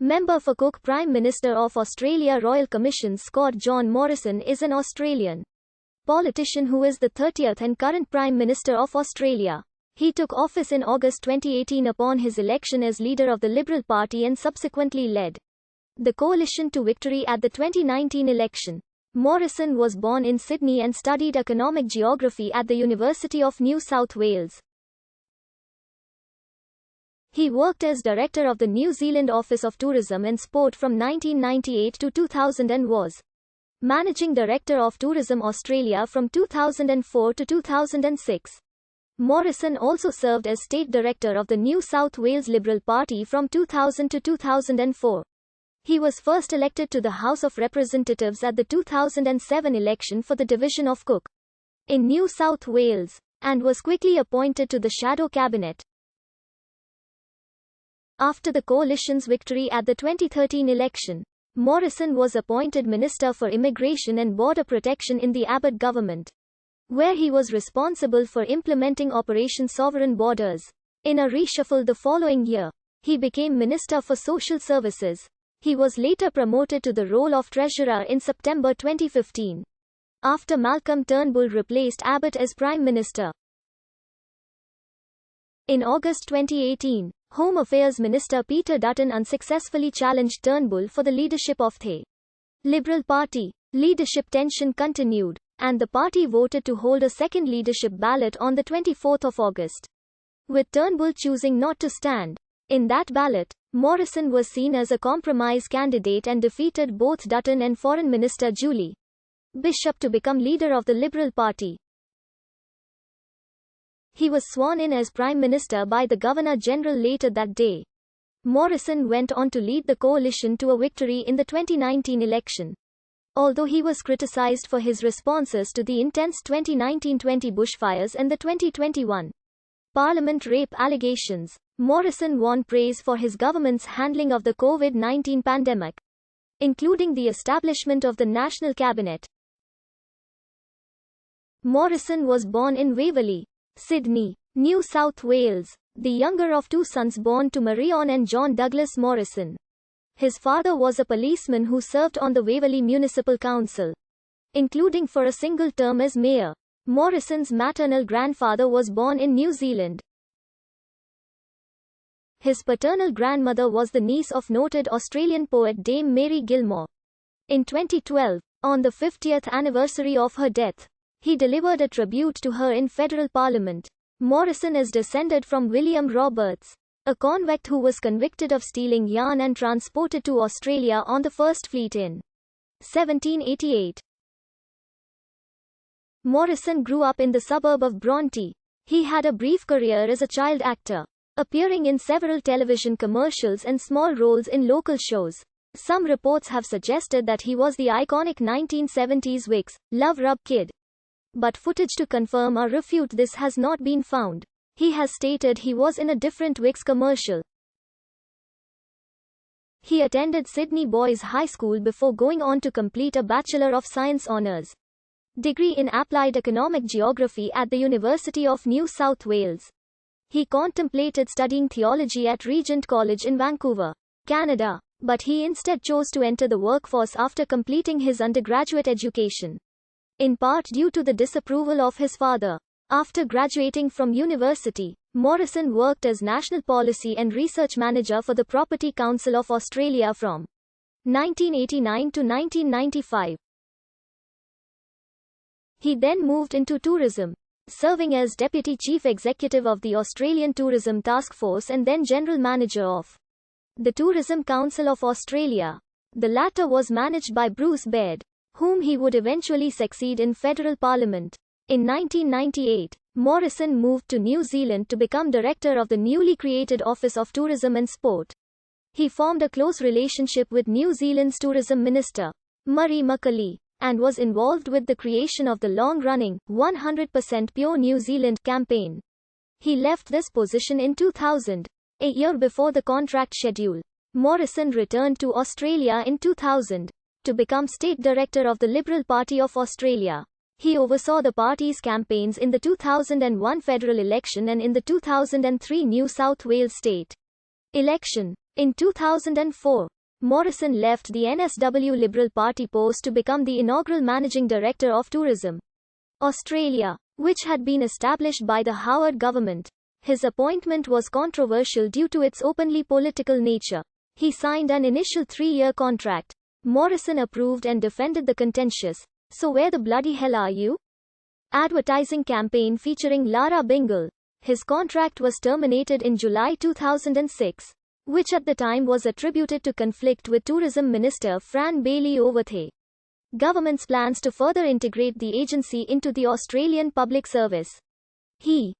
Member for Cook. Prime Minister of Australia. Royal Commission. Scott John Morrison is an Australian politician who is the 30th and current Prime Minister of Australia. He took office in August 2018 upon his election as leader of the Liberal Party and subsequently led the coalition to victory at the 2019 election. Morrison was born in Sydney and studied economic geography at the University of New South Wales. He worked as director of the New Zealand Office of Tourism and Sport from 1998 to 2000 and was managing director of Tourism Australia from 2004 to 2006. Morrison also served as state director of the New South Wales Liberal Party from 2000 to 2004. He was first elected to the House of Representatives at the 2007 election for the division of Cook in New South Wales, and was quickly appointed to the shadow cabinet. After the coalition's victory at the 2013 election, Morrison was appointed Minister for Immigration and Border Protection in the Abbott government, where he was responsible for implementing Operation Sovereign Borders. In a reshuffle the following year, he became Minister for Social Services. He was later promoted to the role of Treasurer in September 2015, after Malcolm Turnbull replaced Abbott as Prime Minister. In August 2018, Home Affairs Minister Peter Dutton unsuccessfully challenged Turnbull for the leadership of the Liberal Party. Leadership tension continued, and the party voted to hold a second leadership ballot on the 24th of August, with Turnbull choosing not to stand. In that ballot, Morrison was seen as a compromise candidate and defeated both Dutton and Foreign Minister Julie Bishop to become leader of the Liberal Party. He was sworn in as Prime Minister by the Governor-General later that day. Morrison went on to lead the coalition to a victory in the 2019 election. Although he was criticised for his responses to the intense 2019-20 bushfires and the 2021 Parliament rape allegations, Morrison won praise for his government's handling of the COVID-19 pandemic, including the establishment of the National Cabinet. Morrison was born in Waverley, Sydney, New South Wales, the younger of two sons born to Marion and John Douglas Morrison. His father was a policeman who served on the Waverley Municipal Council, including for a single term as mayor. Morrison's maternal grandfather was born in New Zealand. His paternal grandmother was the niece of noted Australian poet Dame Mary Gilmore. In 2012, on the 50th anniversary of her death, he delivered a tribute to her in federal parliament. Morrison is descended from William Roberts, a convict who was convicted of stealing yarn and transported to Australia on the First Fleet in 1788. Morrison grew up in the suburb of Bronte. He had a brief career as a child actor, appearing in several television commercials and small roles in local shows. Some reports have suggested that he was the iconic 1970s Wix, Love Rub Kid, but footage to confirm or refute this has not been found. He has stated he was in a different Wix commercial. He attended Sydney Boys High School before going on to complete a Bachelor of Science honours degree in Applied Economic Geography at the University of New South Wales. He contemplated studying theology at Regent College in Vancouver, Canada, but he instead chose to enter the workforce after completing his undergraduate education, in part due to the disapproval of his father. After graduating from university, Morrison worked as National Policy and Research Manager for the Property Council of Australia from 1989 to 1995. He then moved into tourism, serving as Deputy Chief Executive of the Australian Tourism Task Force and then General Manager of the Tourism Council of Australia. The latter was managed by Bruce Baird, whom he would eventually succeed in federal parliament. In 1998, Morrison moved to New Zealand to become director of the newly created Office of Tourism and Sport. He formed a close relationship with New Zealand's Tourism Minister, Murray McAuley, and was involved with the creation of the long-running 100% Pure New Zealand campaign. He left this position in 2000, a year before the contract schedule. Morrison returned to Australia in 2000 to become State Director of the Liberal Party of Australia. He oversaw the party's campaigns in the 2001 federal election and in the 2003 New South Wales state election. In 2004, Morrison left the NSW Liberal Party post to become the inaugural Managing Director of Tourism Australia, which had been established by the Howard government. His appointment was controversial due to its openly political nature. He signed an initial 3-year contract. Morrison approved and defended the contentious "So where the bloody hell are you?" advertising campaign featuring Lara Bingle. His contract was terminated in July 2006, which at the time was attributed to conflict with Tourism Minister Fran Bailey-Overthe. Government's plans to further integrate the agency into the Australian Public Service. He